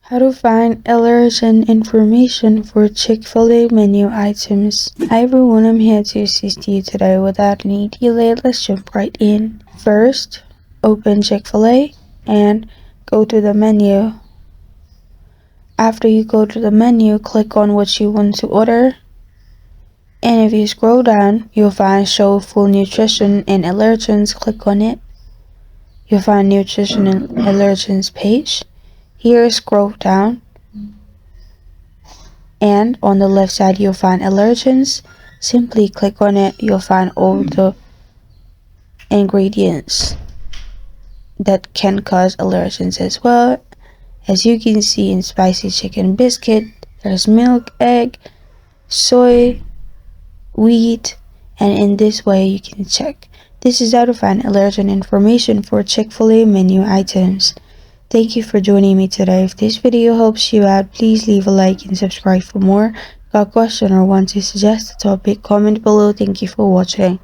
How to find allergen information for Chick-fil-A menu items. Hi everyone, I'm here to assist you today. Without any delay, let's jump right in. First, open Chick-fil-A and go to the menu. After you go to the menu, click on what you want to order. And if you scroll down, you'll find Show Full Nutrition and Allergens. Click on it. You'll find Nutrition and Allergens page. Here, scroll down. And on the left side, you'll find Allergens. Simply click on it. You'll find all the ingredients that can cause allergens as well. As you can see in spicy chicken biscuit, there's milk, egg, soy, wheat, and in this way you can check. This is how to find allergen information for Chick-fil-A menu items. Thank you for joining me today. If this video helps you out, please leave a like and subscribe for more. Got a question or want to suggest a topic, comment below. Thank you for watching.